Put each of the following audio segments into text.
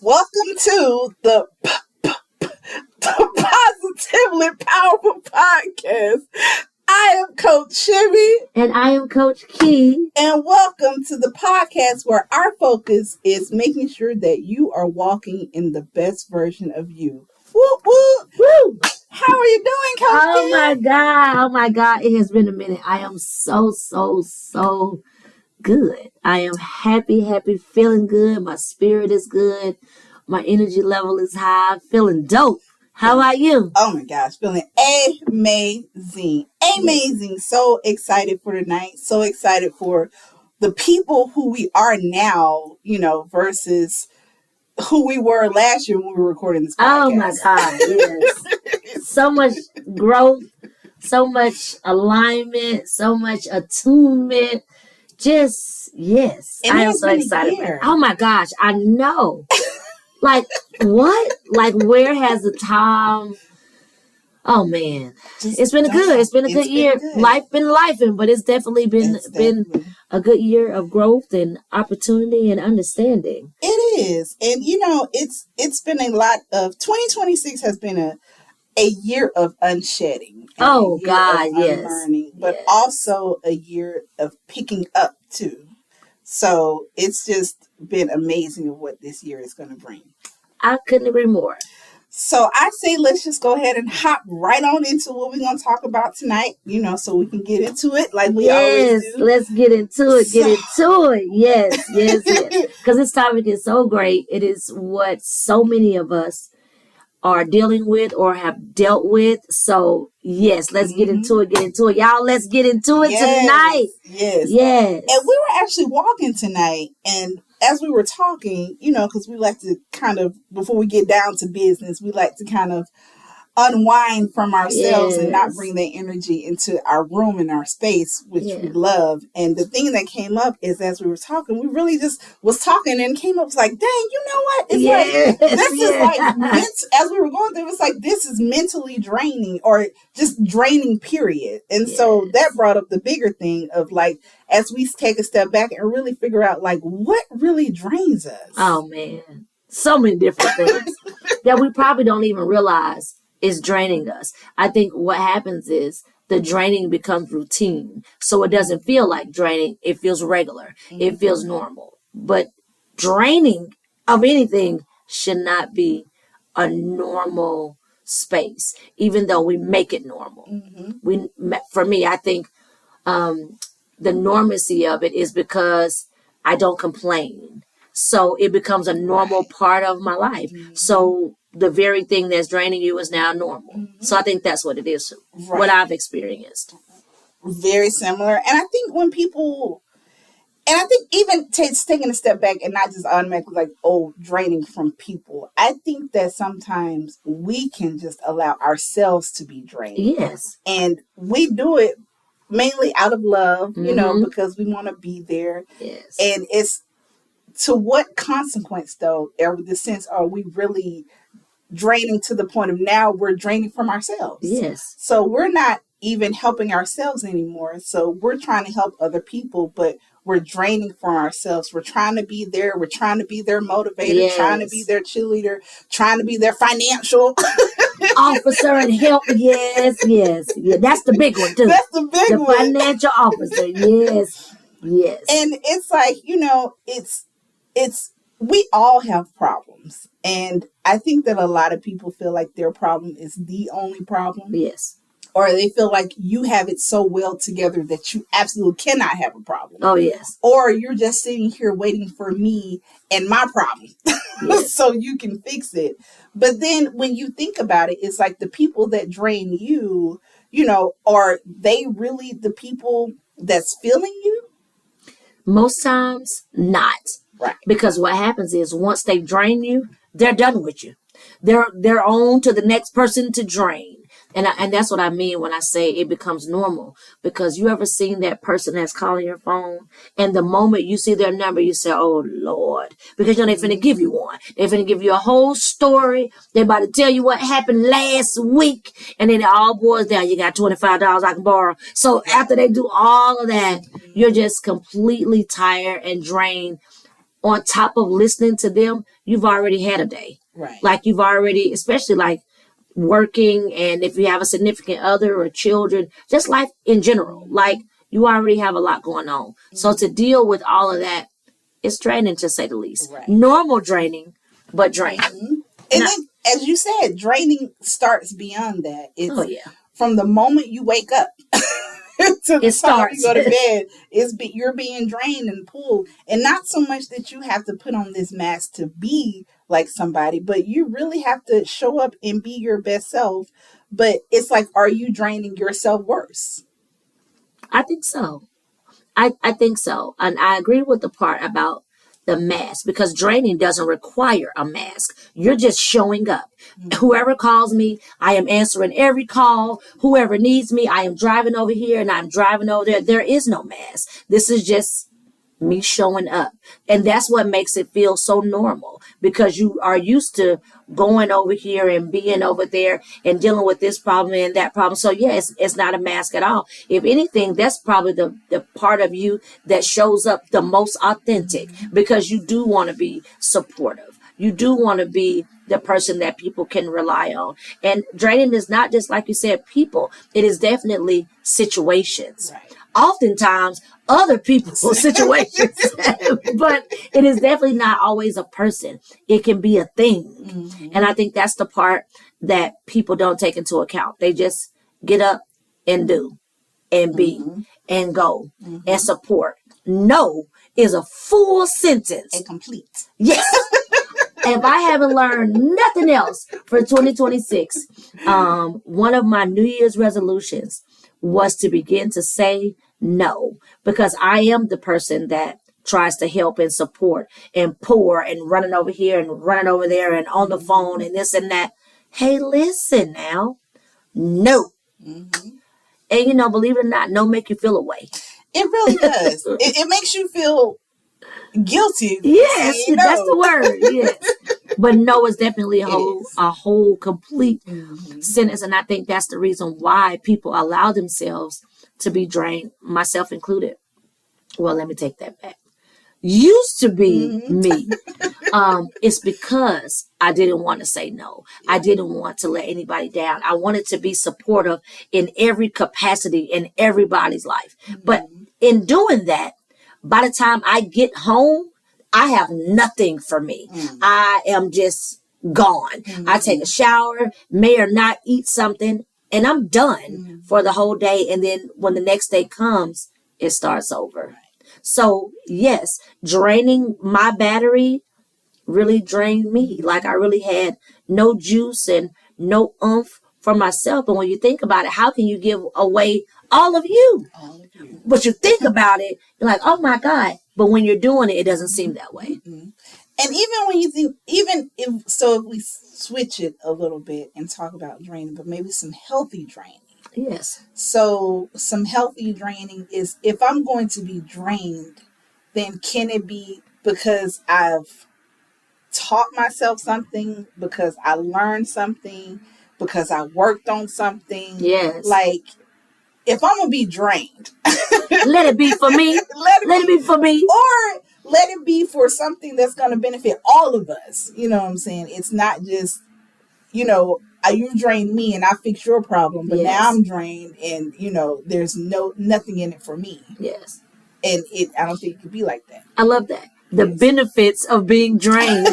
Welcome to the Positively Powerful Podcast. I am Coach Shimmy. And I am Coach Key. And welcome to the podcast where our focus is making sure that you are walking in the best version of you. Woo, woo, woo. How are you doing, Coach Oh Key? my God. It has been a minute. I am so good. I am happy, feeling good. My spirit is good. My energy level is high. Feeling dope. How about you? Oh my gosh, feeling amazing. Amazing. So excited for tonight. So excited for the people who we are now, versus who we were last year when we were recording this podcast. Oh my God, yes. So much growth, so much alignment, so much attunement. Just, yes. And I am so excited. Oh my gosh, I know. Like, what? Like, where has the time? Oh man, it's been a good year. Life been lifing, but it's definitely been a good year of growth and opportunity and understanding. It is, and it's been a lot of 2026 has been a year of unshedding. Oh God, yes, unlearning, but also a year of picking up too. So it's just been amazing of what this year is going to bring. I couldn't agree more. So I say let's just go ahead and hop right on into what we're going to talk about tonight, so we can get into it like we always do. Let's get into it. Yes. Because this topic is so great. It is what so many of us are dealing with or have dealt with. So, yes, let's get into it. Y'all, let's get into it tonight. Yes. And we were actually walking tonight, and as we were talking, because we like to kind of, before we get down to business, we like to kind of unwind from ourselves and not bring that energy into our room and our space, which we love. And the thing that came up is, as we were talking, we really just was talking and came up was like, dang, you know what? It's like, this is like, as we were going through, it's like, this is mentally draining or just draining, period. And so that brought up the bigger thing of like, as we take a step back and really figure out like, what really drains us? Oh man, so many different things that we probably don't even realize is draining us. I think what happens is the draining becomes routine. So it doesn't feel like draining. It feels regular. It feels normal. But draining of anything should not be a normal space, even though we make it normal. For me, I think the normacy of it is because I don't complain. So it becomes a normal part of my life. So the very thing that's draining you is now normal. So I think that's what it is, what I've experienced. Very similar. And I think when people, and I think even taking a step back and not just automatically like, draining from people. I think that sometimes we can just allow ourselves to be drained. Yes. And we do it mainly out of love, because we want to be there. Yes. And it's, to what consequence, though, in the sense, are we really draining to the point of now we're draining from ourselves? Yes. So we're not even helping ourselves anymore. So we're trying to help other people, but we're draining from ourselves. We're trying to be there. We're trying to be their motivator, trying to be their cheerleader, trying to be their financial officer and help. Yes. That's the big one, too. That's the big one. The financial officer. Yes. And it's like, it's we all have problems. And I think that a lot of people feel like their problem is the only problem. Yes. Or they feel like you have it so well together that you absolutely cannot have a problem. Oh, yes. Or you're just sitting here waiting for me and my problem so you can fix it. But then when you think about it, it's like the people that drain you, are they really the people that's feeling you? Most times, not. Right. Because what happens is once they drain you, they're done with you. They're on to the next person to drain. And that's what I mean when I say it becomes normal. Because you ever seen that person that's calling your phone, and the moment you see their number, you say, oh, Lord. Because they're finna give you one. They're finna give you a whole story. They're about to tell you what happened last week. And then it all boils down. You got $25 I can borrow. So after they do all of that, you're just completely tired and drained. on top of listening to them, you've already had a day. Right. Like you've already, especially like working, and if you have a significant other or children, just life in general, like you already have a lot going on. Mm-hmm. So to deal with all of that, it's draining to say the least. Right. Normal draining, but draining. Mm-hmm. And then, as you said, draining starts beyond that. It's from the moment you wake up to the time you go to bed, you're being drained and pulled. And not so much that you have to put on this mask to be like somebody, but you really have to show up and be your best self. But it's like, are you draining yourself worse? I think so. I think so. And I agree with the part about the mask, because draining doesn't require a mask. You're just showing up. Mm-hmm. Whoever calls me, I am answering every call. Whoever needs me, I am driving over here and I'm driving over there. There is no mask. This is just me showing up. And that's what makes it feel so normal, because you are used to going over here and being over there and dealing with this problem and that problem. So yes, it's not a mask at all. If anything, that's probably the part of you that shows up the most authentic, because you do want to be supportive. You do want to be the person that people can rely on. And draining is not just, like you said, people. It is definitely situations. Right. Oftentimes other people's situations, but it is definitely not always a person. It can be a thing. Mm-hmm. And I think that's the part that people don't take into account. They just get up and do and be and go and support. No is a full sentence. And complete. Yes. If I haven't learned nothing else for 2026, one of my New Year's resolutions was to begin to say no, because I am the person that tries to help and support and pour and running over here and running over there and on the phone and this and that. Hey, listen now. No. Mm-hmm. And believe it or not, no make you feel away. It really does. it makes you feel guilty. Yes, that's the word. Yes. But no is definitely a whole complete sentence. And I think that's the reason why people allow themselves to be drained, myself included. Well, let me take that back. Used to be me. It's because I didn't want to say no. I didn't want to let anybody down. I wanted to be supportive in every capacity in everybody's life. But in doing that, by the time I get home, I have nothing for me. I am just gone. I take a shower, may or not eat something, and I'm done for the whole day. And then when the next day comes, it starts over. So yes, draining my battery really drained me. Like I really had no juice and no oomph for myself. And when you think about it, how can you give away all of you? But you think about it, you're like, oh my God. But when you're doing it, it doesn't seem that way. And even when you think, if we switch it a little bit and talk about draining, but maybe some healthy draining. Yes. So some healthy draining is, if I'm going to be drained, then can it be because I've taught myself something, because I learned something, because I worked on something? Yes. Like, if I'm going to be drained, let it be for me. Let it be for me. Or let it be for something that's going to benefit all of us. You know what I'm saying? It's not just, you drained me and I fixed your problem, but now I'm drained and, there's nothing in it for me. Yes. And I don't think it could be like that. I love that. The benefits of being drained.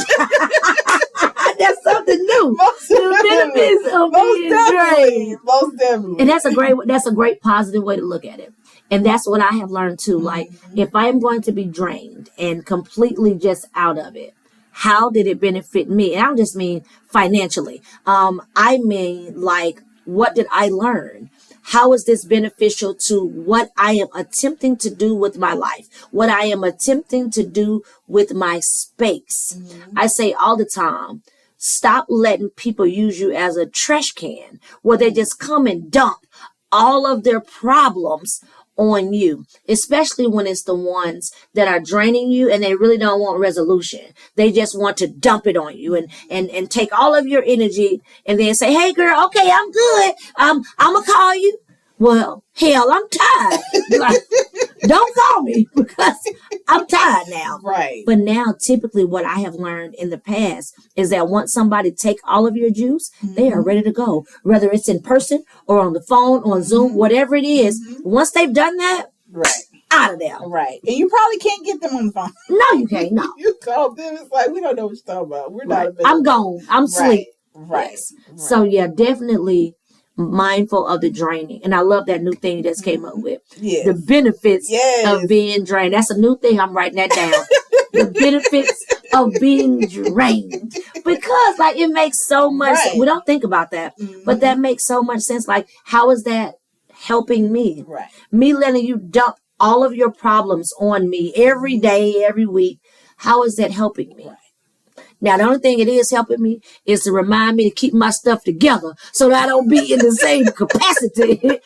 That's something new. The benefits of being drained. Most definitely. And that's a great positive way to look at it. And that's what I have learned too. Like, if I am going to be drained and completely just out of it, how did it benefit me? And I don't just mean financially. I mean, like, what did I learn? How is this beneficial to what I am attempting to do with my life? What I am attempting to do with my space? I say all the time, stop letting people use you as a trash can where they just come and dump all of their problems on you, especially when it's the ones that are draining you and they really don't want resolution. They just want to dump it on you and take all of your energy and then say, hey girl, okay, I'm good. I'm gonna call you. Well, hell, I'm tired. Like, don't call me because I'm tired now. Right. But now, typically, what I have learned in the past is that once somebody take all of your juice, they are ready to go. Whether it's in person or on the phone, on Zoom, whatever it is. Once they've done that, right, out of there. Right. And you probably can't get them on the phone. No, you can't. No. You call them, it's like, we don't know what you're talking about. We're not available. I'm gone. I'm asleep. Right. Yes. So, yeah, definitely mindful of the draining. And I love that new thing you just came up with. Yes. The benefits of being drained. That's a new thing. I'm writing that down. The benefits of being drained. Because, like, it makes so much sense. We don't think about that. But that makes so much sense. Like, how is that helping me? Right. Me letting you dump all of your problems on me every day, every week. How is that helping me? Right. Now, the only thing it is helping me is to remind me to keep my stuff together so that I don't be in the same capacity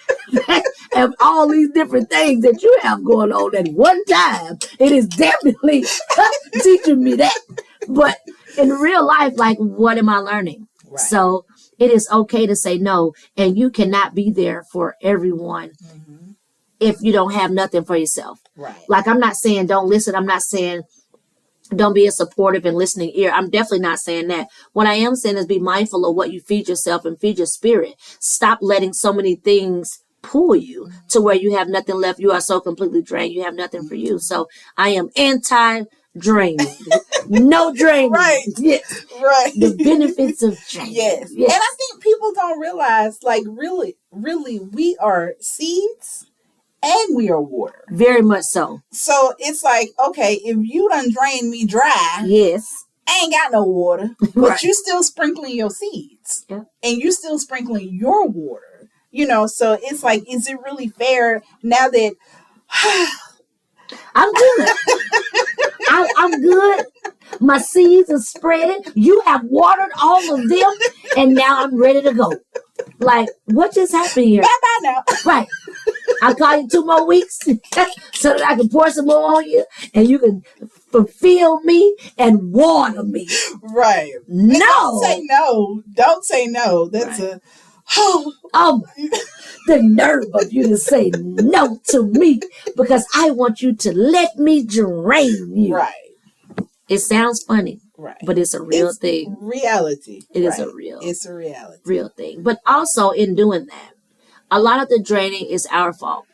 of all these different things that you have going on at one time. It is definitely teaching me that. But in real life, like, what am I learning? Right. So it is okay to say no, and you cannot be there for everyone if you don't have nothing for yourself. Right. Like, I'm not saying don't listen. I'm not saying don't be a supportive and listening ear. I'm definitely not saying that. What I am saying is be mindful of what you feed yourself and feed your spirit. Stop letting so many things pull you to where you have nothing left. You are so completely drained. You have nothing for you. So I am anti-draining. No draining. Right. Yes. Right. The benefits of draining. Yes. And I think people don't realize, like, really, we are seeds. And we are water. Very much so. So it's like, okay, if you done drain me dry, yes, I ain't got no water, but you still sprinkling your seeds. Yeah. And you still sprinkling your water. You know, so it's like, is it really fair now that I'm good? I'm good. My seeds are spreading. You have watered all of them, and now I'm ready to go. Like, what just happened here? Bye-bye now. Right. I'll call you 2 more weeks so that I can pour some more on you and you can fulfill me and water me. Right. No. Don't say no. Don't say no. That's right. The nerve of you to say no to me because I want you to let me drain you. Right. It sounds funny. Right. But it's a real thing. Reality. It's a reality. Real thing. But also in doing that, a lot of the draining is our fault.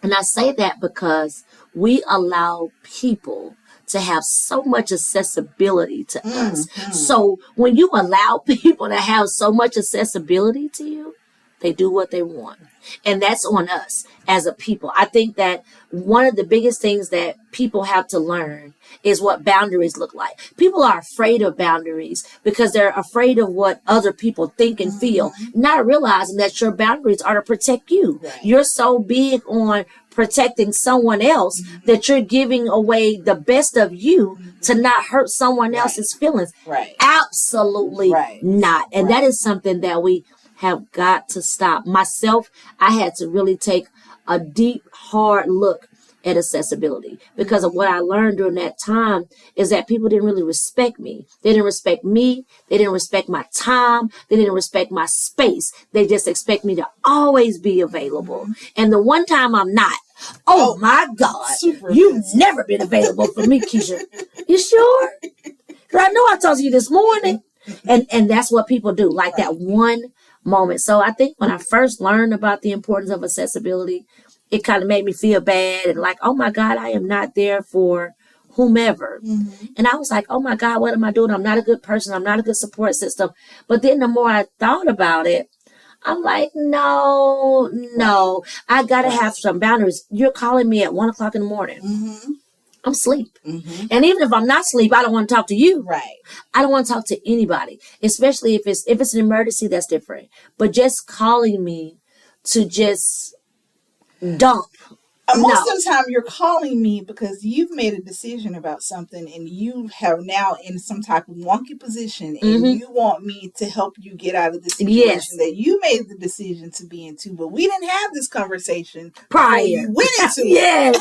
And I say that because we allow people to have so much accessibility to us. So when you allow people to have so much accessibility to you, they do what they want. And that's on us as a people. I think that one of the biggest things that people have to learn is what boundaries look like. People are afraid of boundaries because they're afraid of what other people think and feel, not realizing that your boundaries are to protect you. Right. You're so big on protecting someone else that you're giving away the best of you to not hurt someone else's feelings. Right. Absolutely not. And that is something that we have got to stop. Myself, I had to really take a deep, hard look at accessibility because of what I learned during that time is that people didn't really respect me. They didn't respect me. They didn't respect my time. They didn't respect my space. They just expect me to always be available. And the one time I'm not, oh my God, you've never been available for me, Keisha. You sure? But I know I talked to you this morning. And that's what people do, like that one moment. So I think when I first learned about the importance of accessibility, it kind of made me feel bad and like, oh my God, I am not there for whomever. And I was like, oh my God, what am I doing? I'm not a good person. I'm not a good support system. But then the more I thought about it, I'm like, no, I got to have some boundaries. You're calling me at 1 o'clock in the morning. I'm asleep. And even if I'm not asleep, I don't want to talk to you. Right. I don't want to talk to anybody, especially if it's an emergency, that's different. But just calling me to just dump. Most of the time you're calling me because you've made a decision about something and you have now in some type of wonky position and you want me to help you get out of the situation that you made the decision to be into. But we didn't have this conversation prior. You went into yes.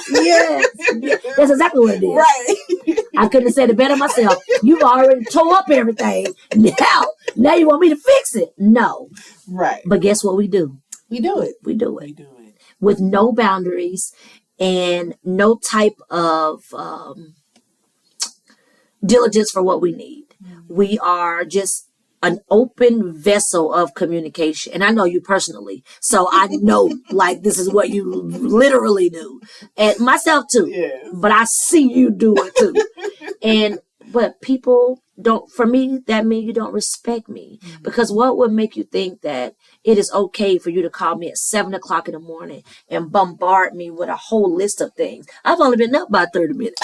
That's exactly what it is. Right. I couldn't have said it better myself. You've already tore up everything. Now you want me to fix it. No. Right. But guess what we do? We do it. We do it. We do it. With no boundaries and no type of diligence for what we need. Mm-hmm. We are just an open vessel of communication. And I know you personally. So I know like this is what you literally do. And myself too. Yes. But I see you do it too. But people don't, for me, that means you don't respect me. Mm-hmm. Because what would make you think that it is okay for you to call me at 7 o'clock in the morning and bombard me with a whole list of things? I've only been up about 30 minutes.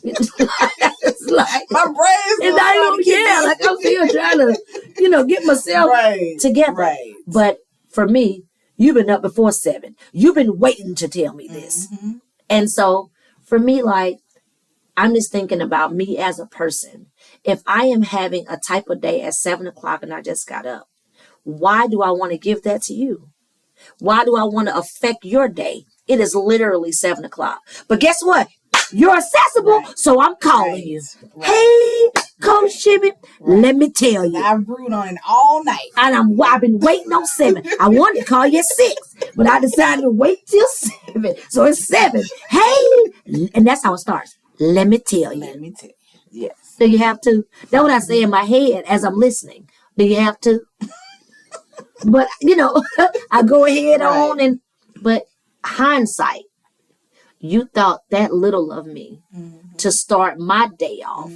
It's like my brain is not even, like I'm still trying to, get myself together. Right. But for me, you've been up before 7. You've been waiting to tell me this. Mm-hmm. And so for me, like, I'm just thinking about me as a person. If I am having a type of day at 7 o'clock and I just got up, why do I want to give that to you? Why do I want to affect your day? It is literally 7 o'clock. But guess what? You're accessible, so I'm calling you. Right. Hey, Coach Shimmy, let me tell you. I've brewed on it all night. And I've been waiting on 7. I wanted to call you at 6, but I decided to wait till 7. So it's 7. Hey, and that's how it starts. Let me tell you. Let me tell you. Yes. Do you have to? That's what I say in my head as I'm listening. Do you have to? But, I go ahead on but hindsight, you thought that little of me to start my day off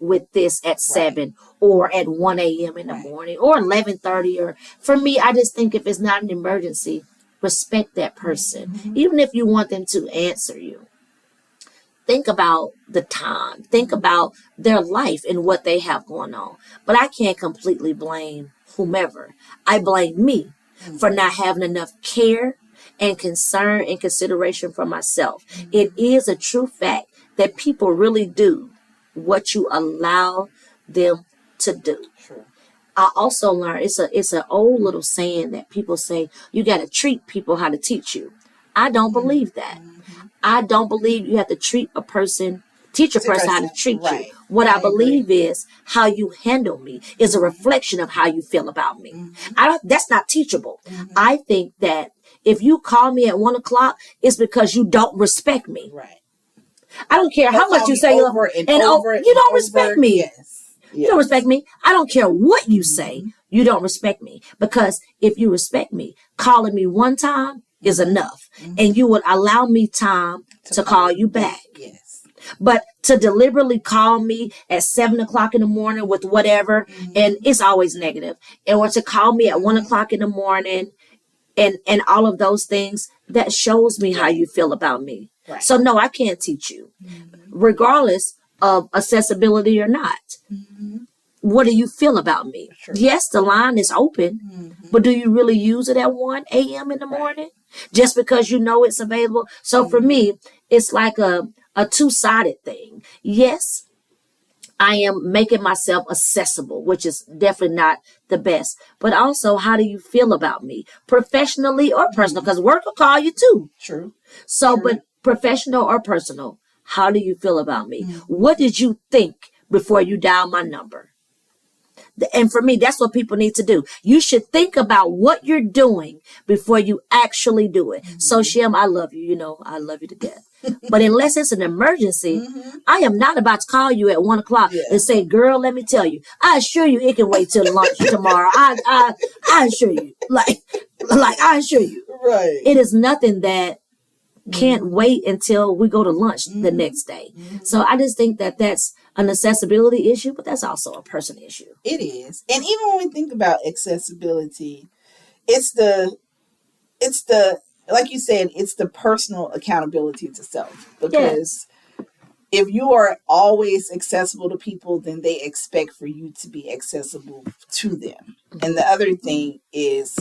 with this at 7 or at 1 a.m. in the morning or 11:30. Or for me, I just think if it's not an emergency, respect that person. Even if you want them to answer you. Think about the time. Think about their life and what they have going on. But I can't completely blame whomever. I blame me for not having enough care and concern and consideration for myself. It is a true fact that people really do what you allow them to do. Sure. I also learned it's an old little saying that people say, you got to treat people how to teach you. I don't believe that. I don't believe you have to teach a person how to treat you. What I believe is how you handle me is a reflection of how you feel about me. That's not teachable. I think that if you call me at 1 o'clock, it's because you don't respect me. Right. I don't care how much you say you don't respect me. Yes. You don't respect me. I don't care what you say. You don't respect me. Because if you respect me, calling me one time is enough. And you would allow me time to call you back. Yes. But to deliberately call me at 7 o'clock in the morning with whatever, and it's always negative, or to call me at 1 o'clock in the morning and all of those things, that shows me how you feel about me. Right. So no, I can't teach you, regardless of accessibility or not. What do you feel about me? Sure. Yes, the line is open, but do you really use it at 1 a.m. in the morning? Just because you know it's available? So for me, it's like a two-sided thing. Yes, I am making myself accessible, which is definitely not the best. But also, how do you feel about me? Professionally or personal? Because work will call you too. True. So, but professional or personal, how do you feel about me? What did you think before you dial my number? And for me, that's what people need to do. You should think about what you're doing before you actually do it. So, Shem, I love you. I love you to death. But unless it's an emergency, I am not about to call you at 1 o'clock and say, girl, let me tell you, I assure you it can wait till lunch tomorrow. I assure you. Like I assure you. Right. It is nothing that can't wait until we go to lunch the next day. So I just think that that's an accessibility issue, but that's also a person issue. It is. And even when we think about accessibility, it's the like you said, it's the personal accountability to self. Because if you are always accessible to people, then they expect for you to be accessible to them. And the other thing is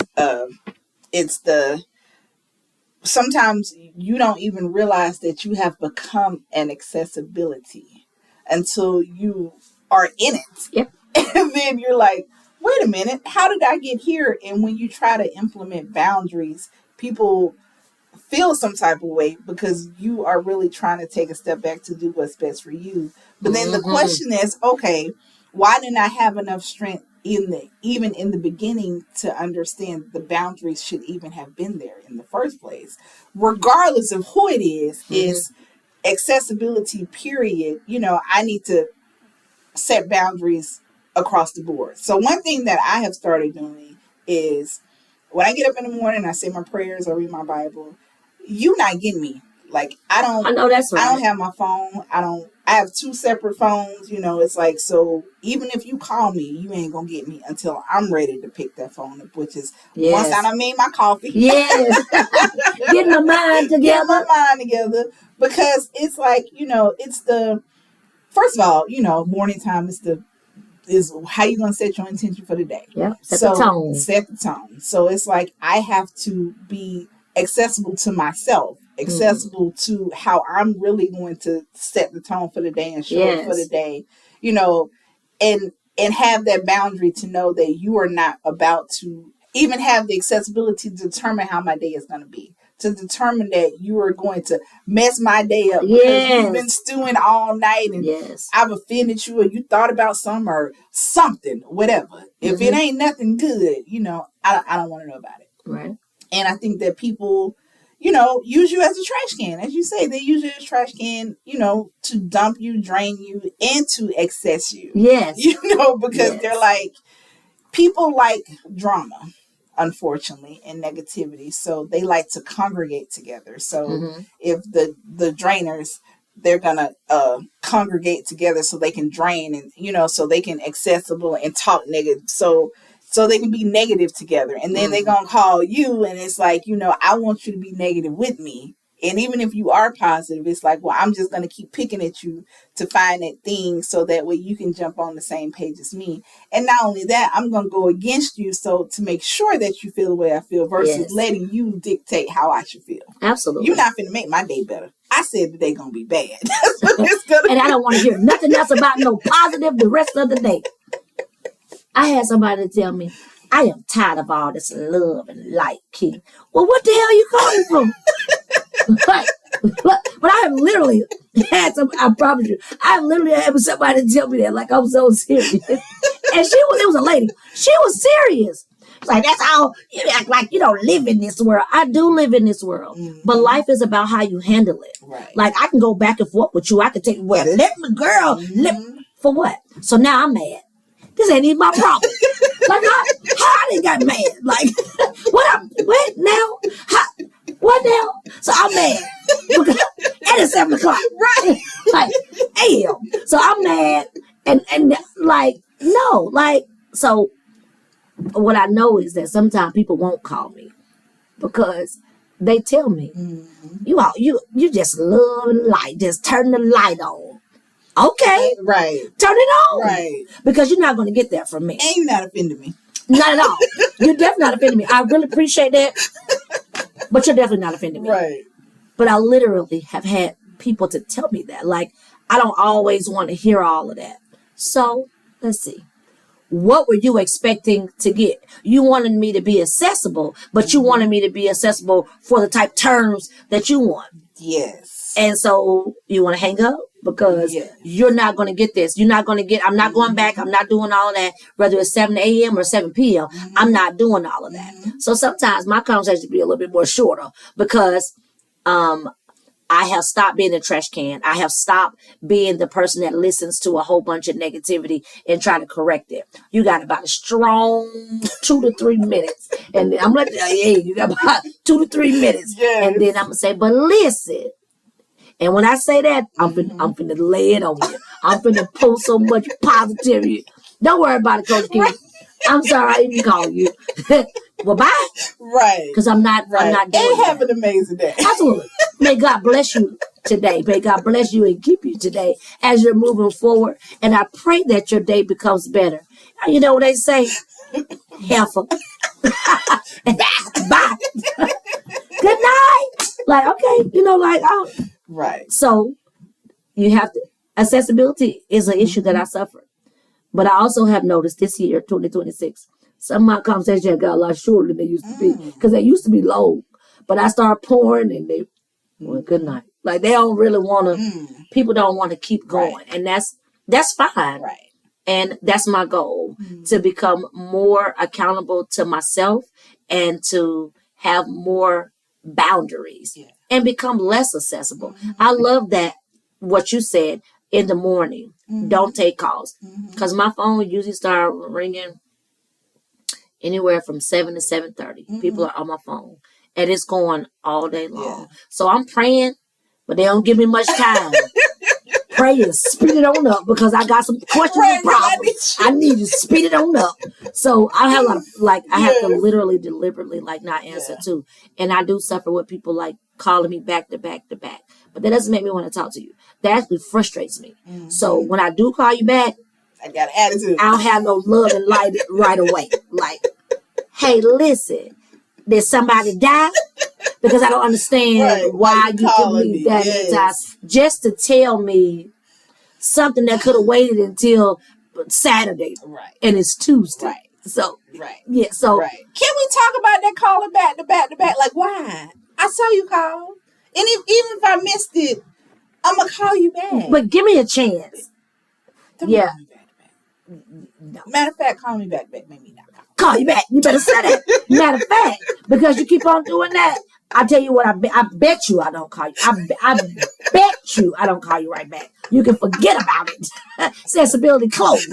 sometimes you don't even realize that you have become an accessibility until you are in it. Yep. And then you're like, wait a minute, how did I get here? And when you try to implement boundaries, people feel some type of way because you are really trying to take a step back to do what's best for you. But then the question is, okay, why didn't I have enough strength even in the beginning to understand the boundaries should even have been there in the first place, regardless of who it is accessibility, period. I need to set boundaries across the board. So one thing that I have started doing is when I get up in the morning, I say my prayers, I read my Bible. You not getting me. Like I know that's right. I don't have my phone. I have two separate phones. It's like, so even if you call me, you ain't gonna get me until I'm ready to pick that phone up, which is once I done made my coffee. Yes. Getting my mind together. Getting my mind together. Because it's like, it's the first of all, morning time is how you gonna set your intention for the day. Yeah. Set the tone. Set the tone. So it's like I have to be accessible to myself, accessible to how I'm really going to set the tone for the day and show up for the day, and have that boundary to know that you are not about to even have the accessibility to determine how my day is going to be, to determine that you are going to mess my day up because you've been stewing all night and I've offended you or you thought about something or something, whatever. If it ain't nothing good, I don't want to know about it. Right. And I think that people, use you as a trash can. As you say, they use you as a trash can, to dump you, drain you, and to access you. Yes. Because they're like, people like drama, unfortunately, and negativity. So they like to congregate together. So if the drainers, they're going to congregate together so they can drain and, so they can accessible and talk negative. So they can be negative together. And then they're going to call you and it's like, I want you to be negative with me. And even if you are positive, it's like, well, I'm just going to keep picking at you to find that thing so that way you can jump on the same page as me. And not only that, I'm going to go against you so to make sure that you feel the way I feel versus letting you dictate how I should feel. Absolutely. You're not going to make my day better. I said the day going to be bad. And I don't want to hear nothing else about no positive the rest of the day. I had somebody tell me, I am tired of all this love and light, King. Well, what the hell you calling from? but I have literally had I promise you, I literally had somebody tell me that like I'm so serious. And it was a lady. She was serious. Like, that's how you act like you don't live in this world. I do live in this world. But life is about how you handle it. Right. Like, I can go back and forth with you. I can take, well, let me, girl, for what? So now I'm mad. This ain't even my problem. Like, how I didn't got mad? Like, what now? What now? So I'm mad. And it's 7 o'clock. Right. Like, damn. So I'm mad. And like, no. Like, so what I know is that sometimes people won't call me because they tell me, you just love and light. Just turn the light on. Okay. Right. Turn it on. Right. Because you're not going to get that from me. And you're not offending me. Not at all. You're definitely not offending me. I really appreciate that. But you're definitely not offending me. Right. But I literally have had people to tell me that. Like, I don't always want to hear all of that. So, let's see. What were you expecting to get? You wanted me to be accessible, but you wanted me to be accessible for the type terms that you want. Yes. And so, you want to hang up? Because you're not going to get this. You're not going to get, I'm not going back. I'm not doing all of that. Whether it's 7 a.m. or 7 p.m., I'm not doing all of that. So sometimes my conversation be a little bit more shorter because I have stopped being a trash can. I have stopped being the person that listens to a whole bunch of negativity and try to correct it. You got about a strong 2 to 3 minutes. And I'm like, hey, you got about 2 to 3 minutes. Yes. And then I'm going to say, but listen. And when I say that, I'm finna lay it on you. I'm finna post so much positivity. Don't worry about it, Coach King. Right. I'm sorry I even called you. Well, bye. Right. Because I'm not doing and have an amazing day. Absolutely. May God bless you today. May God bless you and keep you today as you're moving forward. And I pray that your day becomes better. You know what they say? Heifer. Bye. Good night. Like, okay, right. So you have to, accessibility is an issue that I suffer. But I also have noticed this year, 2026, some of my conversations got a lot shorter than they used to be. Because they used to be long. But I started pouring and they went, good night. Like, they don't really want to, people don't want to keep going. Right. And that's fine. Right. And that's my goal, to become more accountable to myself and to have more boundaries and become less accessible. I love that, what you said, in the morning. Don't take calls. Because my phone usually start ringing anywhere from 7 to 7:30. People are on my phone. And it's going all day long. So I'm praying, but they don't give me much time. Pray and speed it on up, because I got some questions and problems. I need to speed it on up. So I have a lot of, I have to literally deliberately not answer too. And I do suffer with people calling me back to back to back. But that doesn't make me want to talk to you. That actually frustrates me. So when I do call you back, I got an attitude. I don't have no love and light right away. Hey, listen, did somebody die? Because I don't understand why you give me that many times just to tell me something that could have waited until Saturday. And it's Tuesday. So, yeah, so. Can we talk about that calling back to back to back? Why? I saw you call. And even if I missed it, I'm going to call you back. But give me a chance. Don't call me back to back. No. Matter of fact, call me back. Maybe not. Call you back. You better say that. Matter of fact, because you keep on doing that, I tell you what, I bet you I don't call you. I bet you I don't call you right back. You can forget about it. Accessibility closed.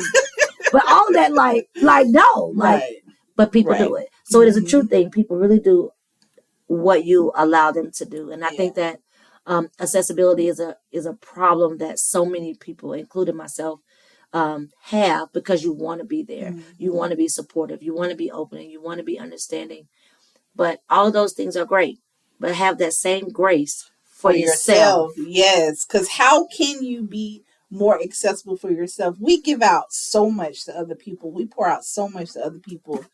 But all that, no. But people do it. So it is a true thing. People really do what you allow them to do. And I think that accessibility is a problem that so many people, including myself, have, because you want to be there. You want to be supportive. You want to be open, and you want to be understanding. But all of those things are great. But have that same grace for yourself. Yes. Because how can you be more accessible for yourself? We give out so much to other people. We pour out so much to other people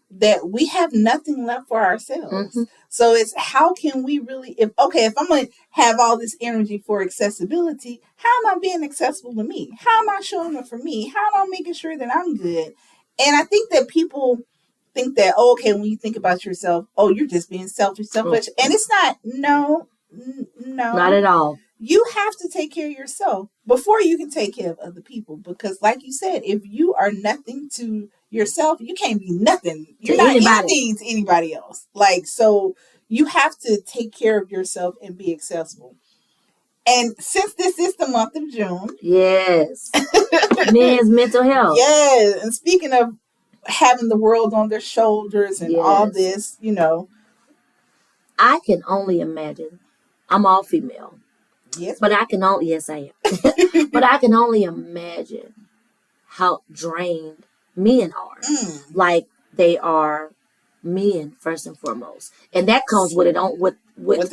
that we have nothing left for ourselves. So it's, how can we really, if I'm going to have all this energy for accessibility, how am I being accessible to me? How am I showing up for me? How am I making sure that I'm good? And I think that people think that, when you think about yourself, you're just being selfish. And it's not. No, not at all. You have to take care of yourself before you can take care of other people. Because like you said, if you are nothing to yourself, you can't be nothing. You're not anything to anybody else. So you have to take care of yourself and be accessible. And since this is the month of June. Yes. Men's mental health. Yes. And speaking of having the world on their shoulders and all this, I can only imagine. I'm all female. Yes. But I can only, yes, I am. But I can only imagine how drained men are. They are men first and foremost. And that comes with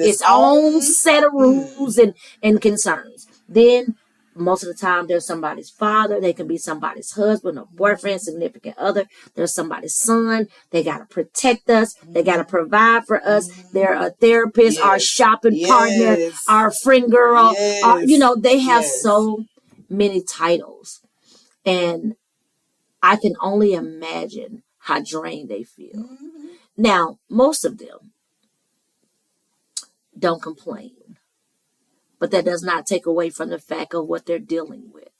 its own set of rules and concerns. Then most of the time, there's somebody's father. They can be somebody's husband or boyfriend, significant other. There's somebody's son. They got to protect us. They got to provide for us. They're a therapist, our shopping partner, our friend girl. They have so many titles. And I can only imagine how drained they feel. Now, most of them don't complain. But that does not take away from the fact of what they're dealing with.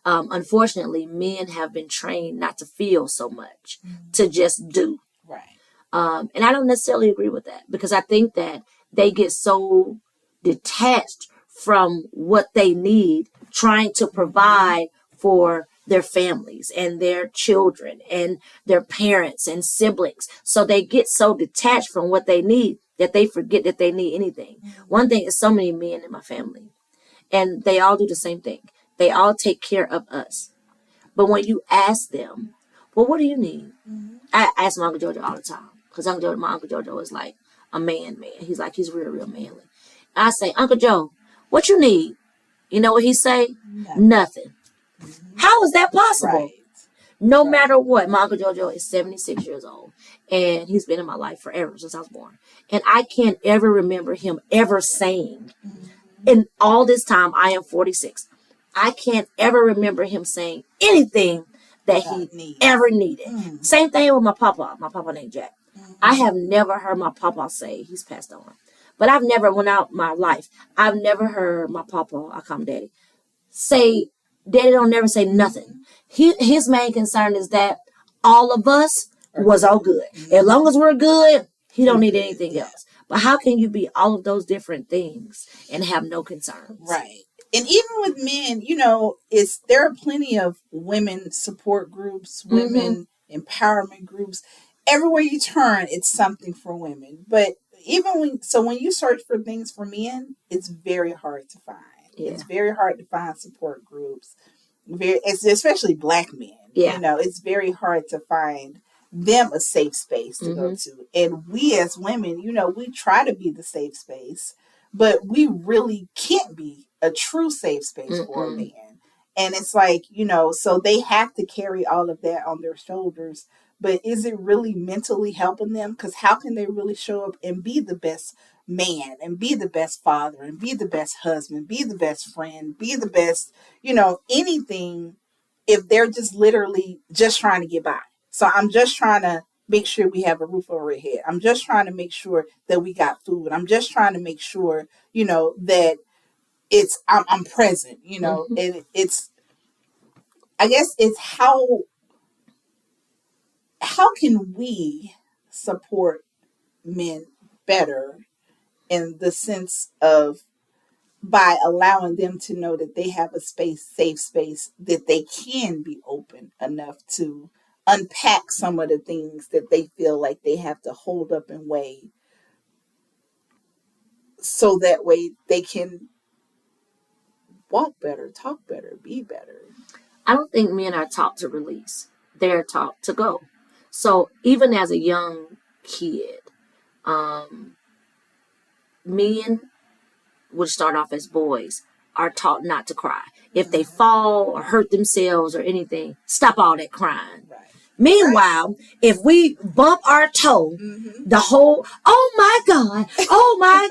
Unfortunately, men have been trained not to feel so much, to just do. And I don't necessarily agree with that, because I think that they get so detached from what they need, trying to provide for their families and their children and their parents and siblings. So they get so detached from what they need that they forget that they need anything. One thing is, so many men in my family, and they all do the same thing. They all take care of us. But when you ask them, well, what do you need? I ask my Uncle Jojo all the time, because my Uncle Jojo is like a man. He's real manly. I say, Uncle Joe, what you need? You know what he say? Nothing. How is that possible? No matter what. My Uncle Jojo is 76 years old, and he's been in my life forever, since I was born. And I can't ever remember him ever saying, in all this time, I am 46, I can't ever remember him saying anything that he ever needed. Same thing with my papa named Jack. I have never heard my papa say, he's passed on, but I've never heard my papa, I call him daddy, say Daddy don't never say nothing. His main concern is that all of us was all good. As long as we're good, he don't need anything else. But how can you be all of those different things and have no concerns? Right. And even with men, there are plenty of women support groups, women empowerment groups. Everywhere you turn, it's something for women. But when you search for things for men, it's very hard to find. Yeah. It's very hard to find support groups. Especially Black men. Yeah. It's very hard to find them a safe space to go to. And we as women, we try to be the safe space, but we really can't be a true safe space for a man. And it's like, so they have to carry all of that on their shoulders. But is it really mentally helping them? Because how can they really show up and be the best man and be the best father and be the best husband, be the best friend, be the best, anything if they're just literally just trying to get by? So I'm just trying to make sure we have a roof over our head. I'm just trying to make sure that we got food. I'm just trying to make sure, that I'm present, and I guess it's how can we support men better in the sense of by allowing them to know that they have a safe space, that they can be open enough to unpack some of the things that they feel like they have to hold up and weigh, so that way they can walk better, talk better, be better. I don't think men are taught to release. They're taught to go. So even as a young kid, men, which start off as boys, are taught not to cry. If they fall or hurt themselves or anything, stop all that crying. Right. Meanwhile, if we bump our toe, the whole, oh my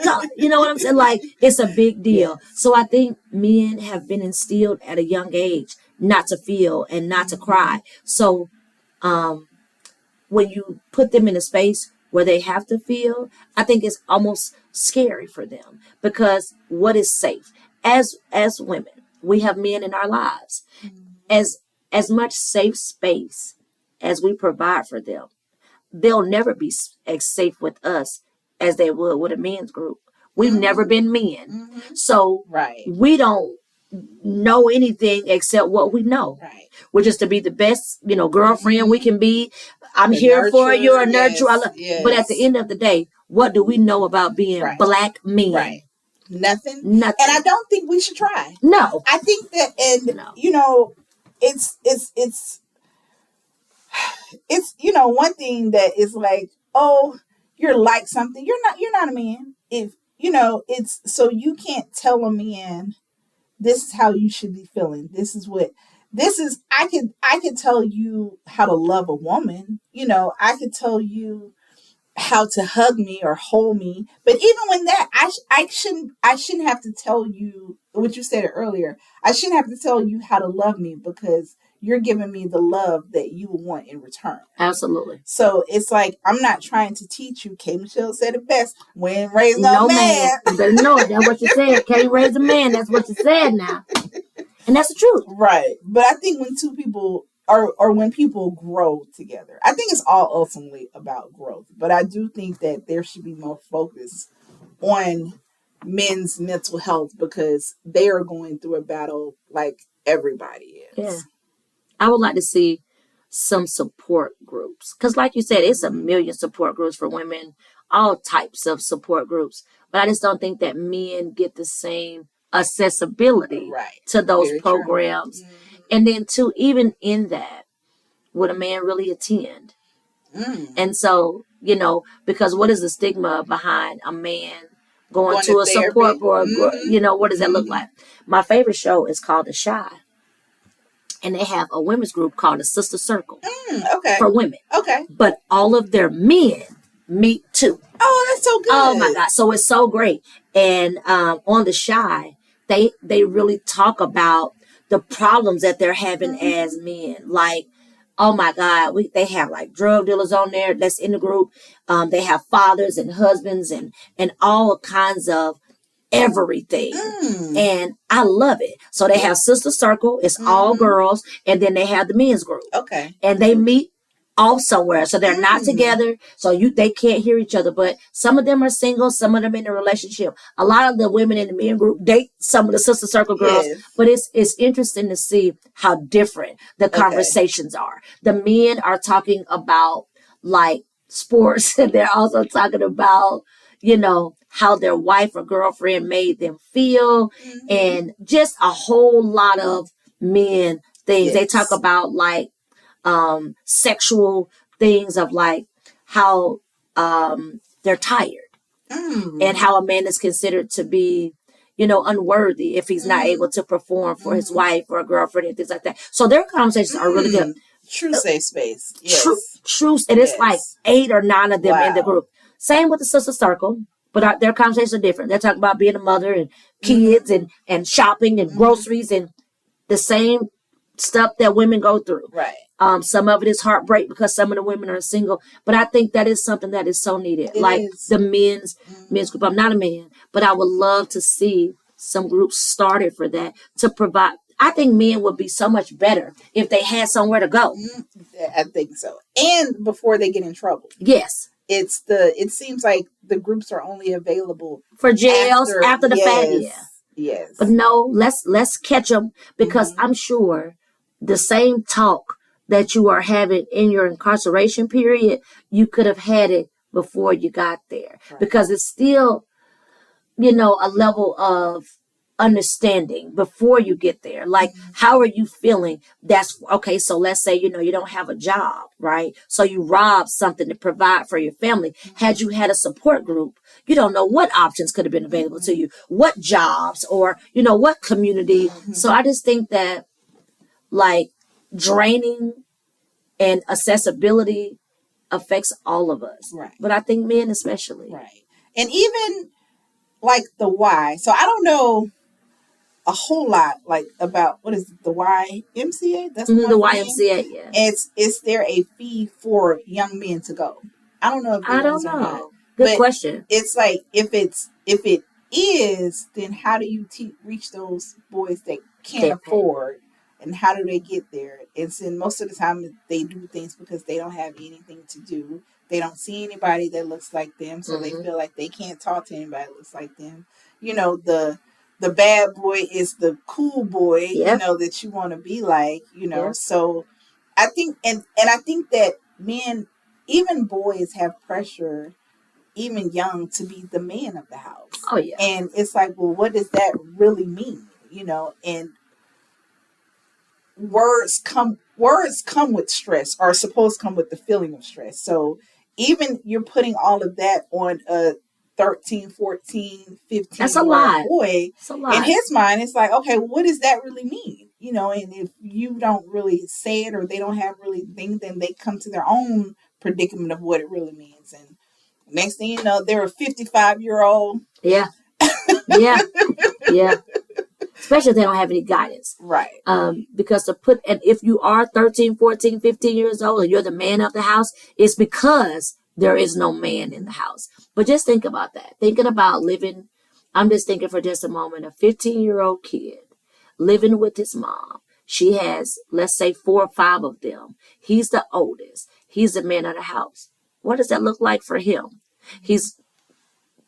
God, you know what I'm saying? Like, it's a big deal. Yes. So I think men have been instilled at a young age not to feel and not to cry. So when you put them in a space where they have to feel, I think it's almost scary for them, because what is safe? As women, we have men in our lives. As much safe space as we provide for them, they'll never be as safe with us as they would with a men's group. We've never been men. So we don't know anything except what we know, which is to be the best, girlfriend we can be. I'm the here nurturer, for you, a nurturer. Yes. But at the end of the day, what do we know about being Black men? Right. Nothing. And I don't think we should try. No. I think that, and it's one thing that is like, oh, you're like something. You're not a man. If it's so you can't tell a man this is how you should be feeling. I could tell you how to love a woman. I could tell you how to hug me or hold me. But even when that, I shouldn't have to tell you what you said earlier. I shouldn't have to tell you how to love me, because you're giving me the love that you would want in return. Absolutely. So it's like, I'm not trying to teach you. Kay Michelle said it best: when raise no man. You better know it. That's what you said. Can't raise a man. That's what you said now. And that's the truth. Right. But I think when two people or when people grow together, I think it's all ultimately about growth. But I do think that there should be more focus on men's mental health, because they are going through a battle like everybody is. Yeah. I would like to see some support groups, because like you said, it's a million support groups for women, all types of support groups. But I just don't think that men get the same accessibility to those programs. And then too, even in that, would a man really attend? And so, because what is the stigma behind a man going to a support board? What does that look like? My favorite show is called The Shy. And they have a women's group called the Sister Circle for women. Okay. But all of their men meet too. Oh, that's so good. Oh my God. So it's so great. And on The Shy, they really talk about the problems that they're having as men. Like, oh my God, they have like drug dealers on there that's in the group. They have fathers and husbands and all kinds of everything. And I love it. So they have sister circle, it's all girls, and then they have the men's group. Okay. And they meet off somewhere. So they're not together. So they can't hear each other. But some of them are single, some of them in a relationship. A lot of the women in the men group date some of the sister circle girls. Yes. But it's interesting to see how different the conversations are. The men are talking about like sports, and they're also talking about, how their wife or girlfriend made them feel, and just a whole lot of men things. Yes. They talk about like sexual things of like how they're tired, and how a man is considered to be, unworthy if he's not able to perform for his wife or a girlfriend and things like that. So their conversations are really good. True safe space. Yes. True. And it's like 8 or 9 of them in the group. Same with the sister circle, but their conversations are different. They're talking about being a mother and kids and shopping and groceries and the same stuff that women go through. Right. Some of it is heartbreak because some of the women are single, but I think that is something that is so needed. It like is. The men's group. I'm not a man, but I would love to see some groups started for that to provide. I think men would be so much better if they had somewhere to go. I think so. And before they get in trouble. Yes. It seems like the groups are only available for jails after the fact. Yeah. Yes. But no, let's catch them, because I'm sure the same talk that you are having in your incarceration period, you could have had it before you got there. Right. Because it's still, a level of understanding before you get there. Like, how are you feeling? That's okay. So let's say, you don't have a job, right? So you rob something to provide for your family. Had you had a support group, you don't know what options could have been available to you, what jobs, or, what community. So I just think that like draining and accessibility affects all of us. Right. But I think men especially. Right. And even like the why. So I don't know a whole lot like about what is it, the YMCA? That's the YMCA. Yeah. Is there a fee for young men to go? I don't know if I don't know. Good question. It's like if it is, then how do you reach those boys that can't afford, and how do they get there? And then most of the time they do things because they don't have anything to do. They don't see anybody that looks like them, so they feel like they can't talk to anybody that looks like them. The bad boy is the cool boy, that you want to be like, So I think, and I think that men, even boys, have pressure, even young, to be the man of the house. Oh yeah. And it's like, well, what does that really mean? And words come with stress, or are supposed to come with the feeling of stress. So even you're putting all of that on a 13, 14, 15 That's a lot. Boy, it's a lot. In his mind, it's like, okay, what does that really mean? And if you don't really say it, or they don't have really things, then they come to their own predicament of what it really means. And next thing you know, they're a 55-year-old. Yeah. Yeah. Yeah. Especially if they don't have any guidance. Right. Because and if you are 13, 14, 15 years old and you're the man of the house, it's because there is no man in the house. But just think about that. Thinking about living, I'm just thinking for just a moment, a 15-year-old kid living with his mom. She has, let's say, 4 or 5 of them. He's the oldest. He's the man of the house. What does that look like for him? He's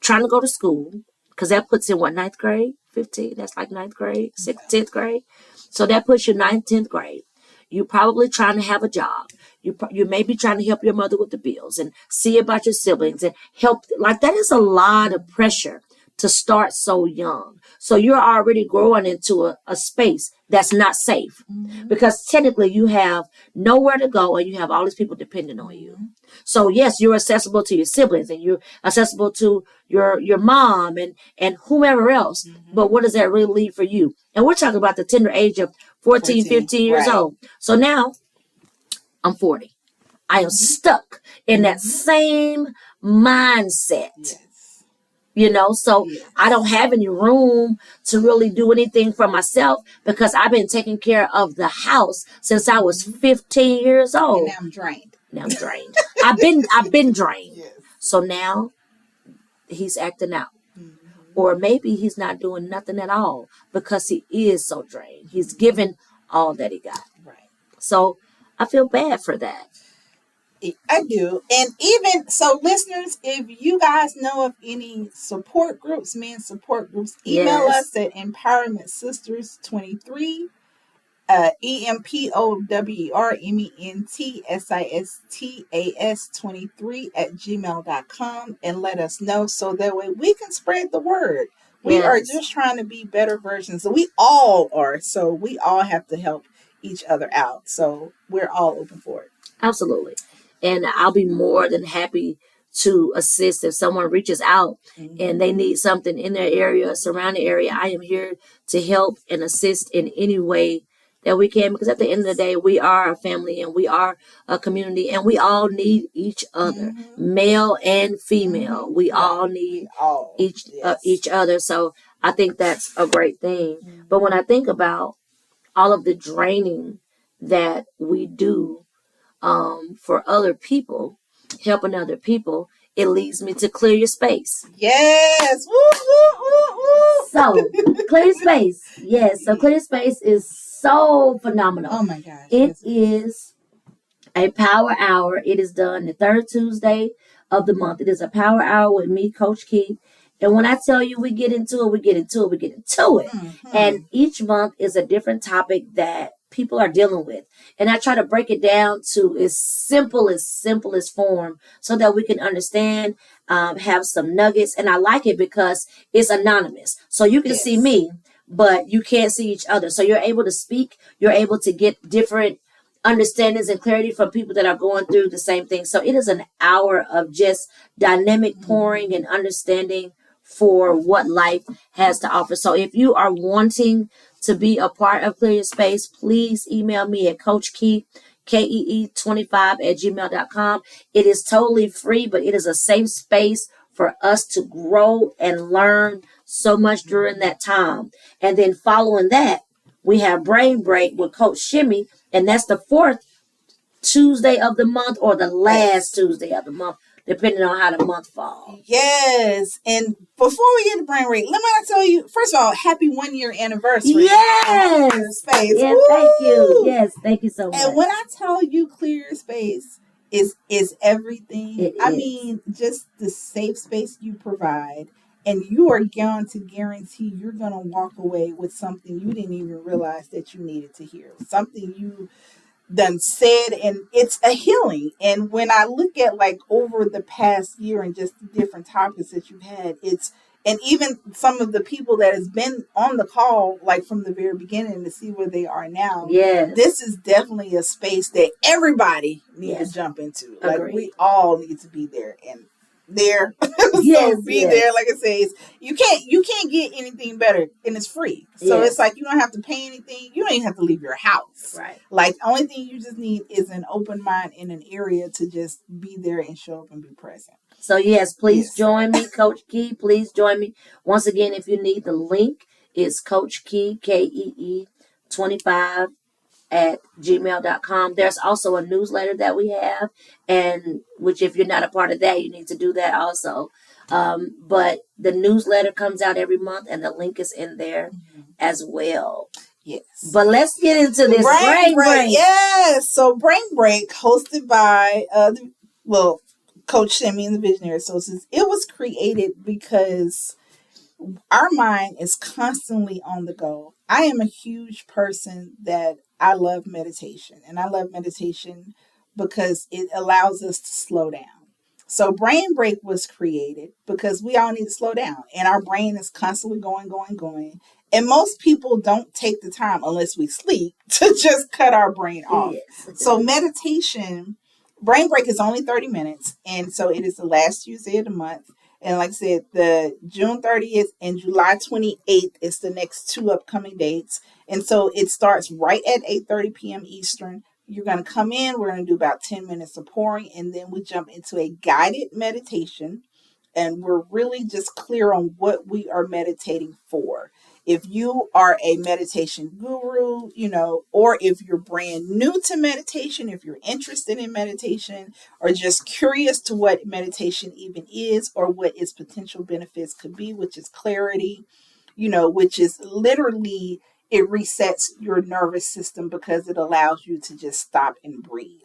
trying to go to school, because that puts him, 9th grade? 15? That's like 9th grade, 6th, 10th grade. So that puts you 9th, 10th grade. You're probably trying to have a job. You may be trying to help your mother with the bills and see about your siblings and help. Like, that is a lot of pressure to start so young. So you're already growing into a space that's not safe, because technically you have nowhere to go and you have all these people depending on you. So yes, you're accessible to your siblings and you're accessible to your mom and whomever else. But what does that really leave for you? And we're talking about the tender age of 14, 15 years old. So now I'm 40. I am stuck in that same mindset. Yes. So yes. I don't have any room to really do anything for myself, because I've been taking care of the house since I was 15 years old. And now I'm drained. I've been drained. Yes. So now he's acting out. Or maybe he's not doing nothing at all because he is so drained. He's given all that he got. Right. So I feel bad for that. I do. And even so, listeners, if you guys know of any support groups, men's support groups, email us at Empowerment Sisters 23, EMPOWERMENTSISTAS 23 at gmail.com, and let us know so that way we can spread the word. We are just trying to be better versions. So we all are. So we all have to help each other out. So we're all open for it. Absolutely. And I'll be more than happy to assist if someone reaches out and they need something in their area, surrounding area. I am here to help and assist in any way that we can, because at the end of the day, we are a family and we are a community, and we all need each other, male and female. We all need each other. So I think that's a great thing. But when I think about all of the draining that we do for other people, helping other people, it leads me to clear your space. Yes. Woo, woo, woo, woo. So clear space. Yes. So clear space is so phenomenal. Oh my gosh. It is a power hour. It is done the third Tuesday of the month. It is a power hour with me, Coach Keith. And when I tell you we get into it, we get into it, we get into it. And each month is a different topic that people are dealing with. And I try to break it down to as simplest form so that we can understand, have some nuggets. And I like it because it's anonymous. So you can see me, but you can't see each other. So you're able to speak. You're able to get different understandings and clarity from people that are going through the same thing. So it is an hour of just dynamic pouring and understanding for what life has to offer. So if you are wanting to be a part of Clear Your Space, please email me at Coach Keith, KEE25 at gmail.com. It is totally free, but it is a safe space for us to grow and learn so much during that time. And then following that, we have Brain Break with Coach Shimmy, and that's the fourth Tuesday of the month or the last Tuesday of the month, depending on how the month falls. Yes. And before we get to Brain Break, let me tell you, first of all, happy 1 year anniversary. Yes. Space. Yes, thank you. Yes, thank you so much. And when I tell you Clear Your Space is everything, I mean, just the safe space you provide. And you are going to guarantee you're going to walk away with something you didn't even realize that you needed to hear. Something you done said, and it's a healing. And when I look at like over the past year and just the different topics that you've had, and even some of the people that has been on the call, like from the very beginning to see where they are now. Yes. This is definitely a space that everybody needs to jump into. Like we all need to be there and there. So be there. Like I say, you can't get anything better, and it's free. So it's like you don't have to pay anything. You don't even have to leave your house. Right. Like the only thing you just need is an open mind in an area to just be there and show up and be present. So yes, please join me, Coach Key. Please join me. Once again, if you need the link, it's Coach Key, KEE25 at gmail.com. There's also a newsletter that we have, and which if you're not a part of that, you need to do that also. But the newsletter comes out every month, and the link is in there as well. Yes. But let's get into this Brain Break. Yes. So Brain Break, hosted by Coach Shimmy and the Visionary Associates. It was created because our mind is constantly on the go. I am a huge person that I love meditation, and I love meditation because it allows us to slow down. So Brain Break was created because we all need to slow down, and our brain is constantly going. And most people don't take the time, unless we sleep, to just cut our brain off. Yes. So meditation, Brain Break is only 30 minutes, and so it is the last Tuesday of the month. And like I said, the June 30th and July 28th is the next two upcoming dates. And so it starts right at 8:30 p.m. Eastern. You're going to come in. We're going to do about 10 minutes of pouring. And then we jump into a guided meditation. And we're really just clear on what we are meditating for. if you are a meditation guru, or if you're brand new to meditation, if you're interested in meditation, or just curious to what meditation even is or what its potential benefits could be, which is clarity, which is literally, it resets your nervous system because it allows you to just stop and breathe.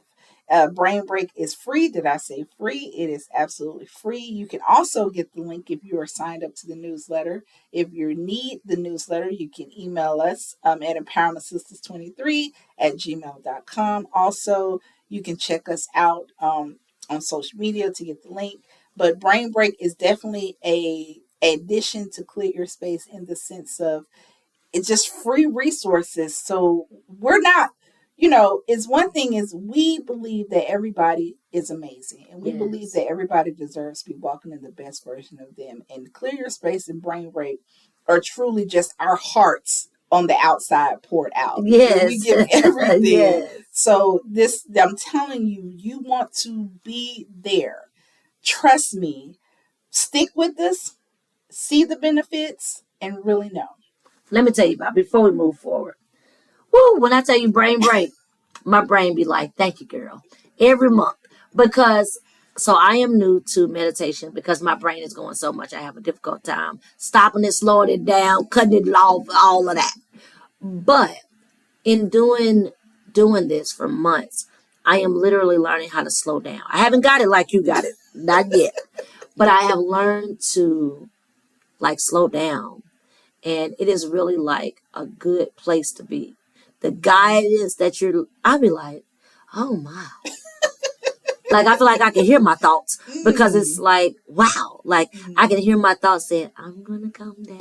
Brain Break is free. Did I say free? It is absolutely free. You can also get the link if you are signed up to the newsletter. If you need the newsletter, you can email us at empowermentsisters23@gmail.com. Also, you can check us out on social media to get the link. But Brain Break is definitely a addition to Clear Your Space in the sense of it's just free resources. So we're not, it's one thing is we believe that everybody is amazing and we believe that everybody deserves to be walking in the best version of them. And Clear Your Space and Brain Break are truly just our hearts on the outside poured out. Yes. We give everything. Yes. So this, I'm telling you, you want to be there. Trust me. Stick with us, see the benefits, and really know. Let me tell you about before we move forward. Woo, when I tell you Brain Break, my brain be like, thank you, girl. Every month. Because, so I am new to meditation because my brain is going so much. I have a difficult time stopping it, slowing it down, cutting it off, all of that. But in doing this for months, I am literally learning how to slow down. I haven't got it like you got it. Not yet. But I have learned to slow down. And it is really a good place to be. The guidance that I'll be like, oh my. I feel like I can hear my thoughts because it's wow. I can hear my thoughts saying, I'm going to calm down.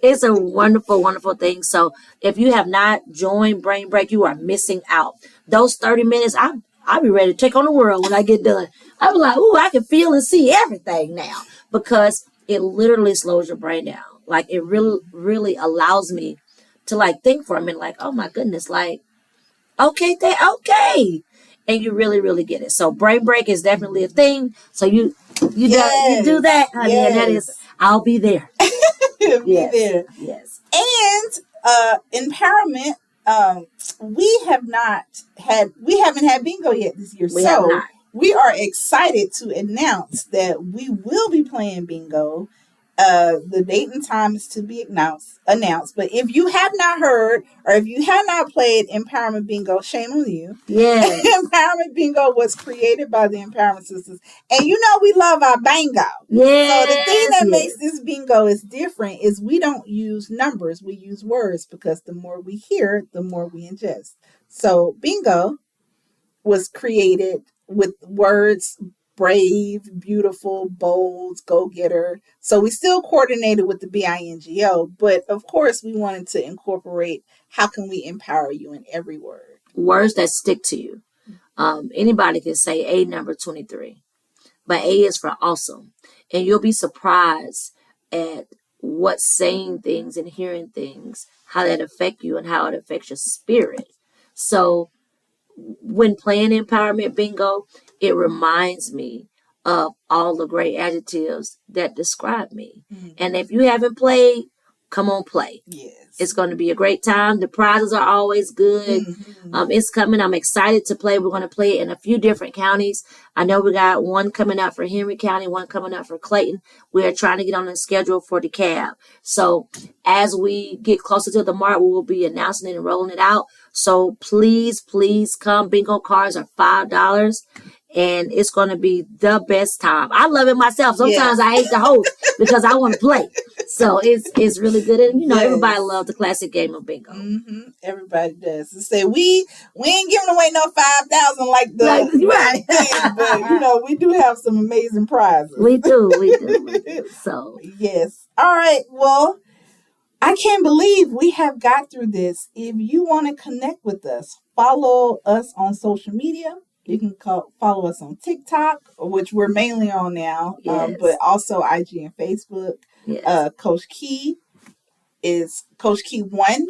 It's a wonderful, wonderful thing. So if you have not joined Brain Break, you are missing out. Those 30 minutes, I'll be ready to take on the world when I get done. I'll be like, ooh, I can feel and see everything now because it literally slows your brain down. It really, really allows me to think for a minute, oh my goodness, okay. And you really, really get it. So Brain Break is definitely a thing. So you do that, honey, and that is, I'll be there. Be there. Yes. And empowerment, we haven't had bingo yet this year. We have not. We are excited to announce that we will be playing bingo. The date and time is to be announced. But if you have not heard or if you have not played Empowerment Bingo, shame on you. Yes. Empowerment Bingo was created by the Empowerment Sisters. And we love our bingo. Yes. So the thing that makes this bingo is different is we don't use numbers. We use words because the more we hear, the more we ingest. So bingo was created with words: brave, beautiful, bold, go-getter. So we still coordinated with the BINGO, but of course we wanted to incorporate how can we empower you in every word. Words that stick to you. Anybody can say A number 23, but A is for awesome. And you'll be surprised at what saying things and hearing things, how that affect you and how it affects your spirit. So when playing Empowerment Bingo, it reminds me of all the great adjectives that describe me. Mm-hmm. And if you haven't played, come on, play. Yes. It's going to be a great time. The prizes are always good. Mm-hmm. It's coming. I'm excited to play. We're going to play in a few different counties. I know we got one coming up for Henry County, one coming up for Clayton. We are trying to get on the schedule for DeKalb. So as we get closer to the mark, we will be announcing it and rolling it out. So please, please come. Bingo cards are $5. And it's going to be the best time. I love it myself. Sometimes I hate the host because I want to play. So it's really good. And, everybody loves the classic game of bingo. Mm-hmm. Everybody does. To say we ain't giving away no 5,000 like the right. Thing, but, we do have some amazing prizes. We do. So. Yes. All right. Well, I can't believe we have got through this. If you want to connect with us, follow us on social media. You can follow us on TikTok, which we're mainly on now, but also IG and Facebook. Yes. Coach Key is Coach Key 1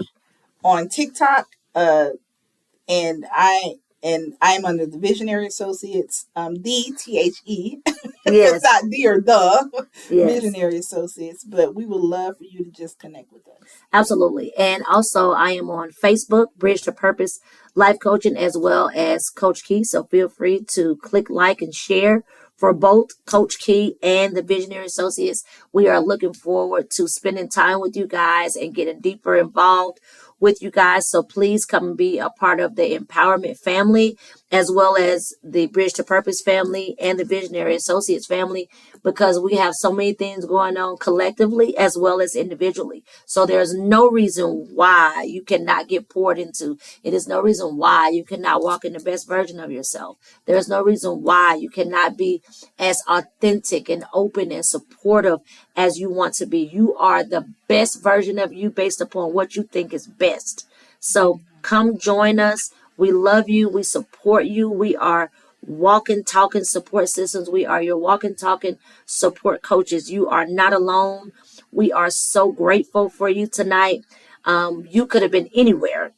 on TikTok, and I'm under the Visionary Associates, the THE Yes. It's not the or the Yes. Visionary Associates, but we would love for you to just connect with us. Absolutely. And also, I am on Facebook, Bridge to Purpose Life Coaching, as well as Coach Key. So feel free to click like and share for both Coach Key and the Visionary Associates. We are looking forward to spending time with you guys and getting deeper involved with you guys. So please come and be a part of the empowerment family, as well as the Bridge to Purpose family and the Visionary Associates family, because we have so many things going on collectively as well as individually. So there's no reason why you cannot get poured into. It is no reason why you cannot walk in the best version of yourself. There's no reason why you cannot be as authentic and open and supportive as you want to be. You are the best version of you based upon what you think is best. So come join us. We love you. We support you. We are walking, talking support systems. We are your walking, talking support coaches. You are not alone. We are so grateful for you tonight. You could have been anywhere,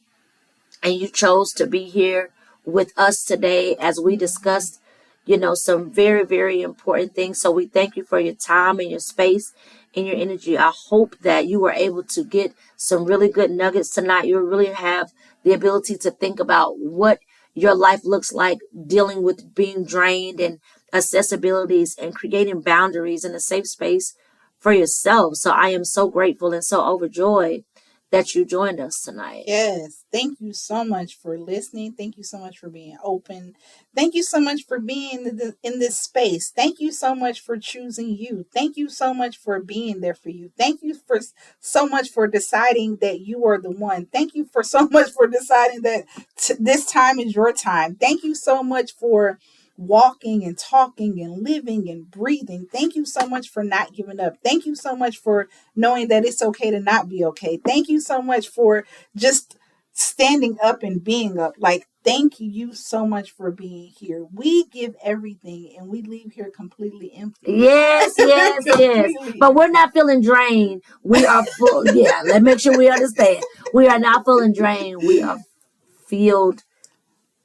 and you chose to be here with us today as we discussed, some very, very important things. So we thank you for your time and your space and your energy. I hope that you were able to get some really good nuggets tonight. You'll really have the ability to think about what your life looks like, dealing with being drained and accessibilities and creating boundaries in a safe space for yourself. So I am so grateful and so overjoyed that you joined us tonight. Yes. Thank you so much for listening. Thank you so much for being open. Thank you so much for being in this space. Thank you so much for choosing you. Thank you so much for being there for you. Thank you for so much for deciding that you are the one. Thank you for so much for deciding that this time is your time. Thank you so much for walking and talking and living and breathing. Thank you so much for not giving up. Thank you so much for knowing that it's okay to not be okay. Thank you so much for just standing up and being up. Like, thank you so much for being here. We give everything and we leave here completely empty. Yes, yes, yes. But we're not feeling drained. We are full. Yeah, let's make sure we understand. We are not feeling drained. We are filled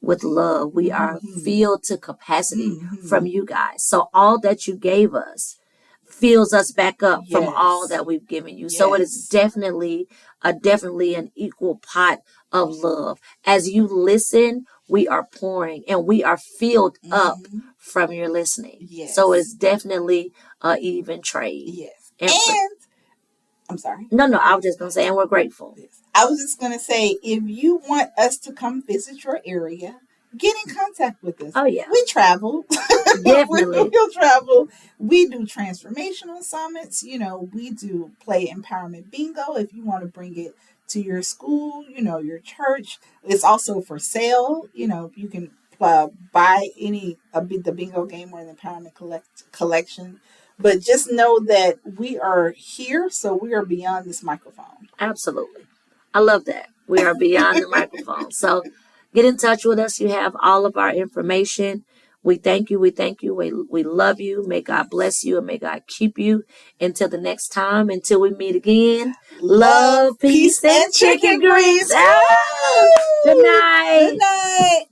with love. We are filled to capacity from you guys. So all that you gave us fills us back up from all that we've given you. So it is definitely an equal pot of love. As you listen, we are pouring and we are filled up from your listening. So it's definitely an even trade. Yes. And I'm sorry. No, I was just going to say, and we're grateful. I was just going to say, if you want us to come visit your area, get in contact with us. Oh, yeah. We travel. Definitely. We'll travel. We do transformational summits. We do play empowerment bingo if you want to bring it to your school, your church. It's also for sale. You can buy the bingo game or the empowerment collection. But just know that we are here, so we are beyond this microphone. Absolutely. I love that. We are beyond the microphone. So get in touch with us. You have all of our information. We thank you. We thank you. We love you. May God bless you and may God keep you until the next time. Until we meet again. Love, peace, and chicken grease. Good night. Good night.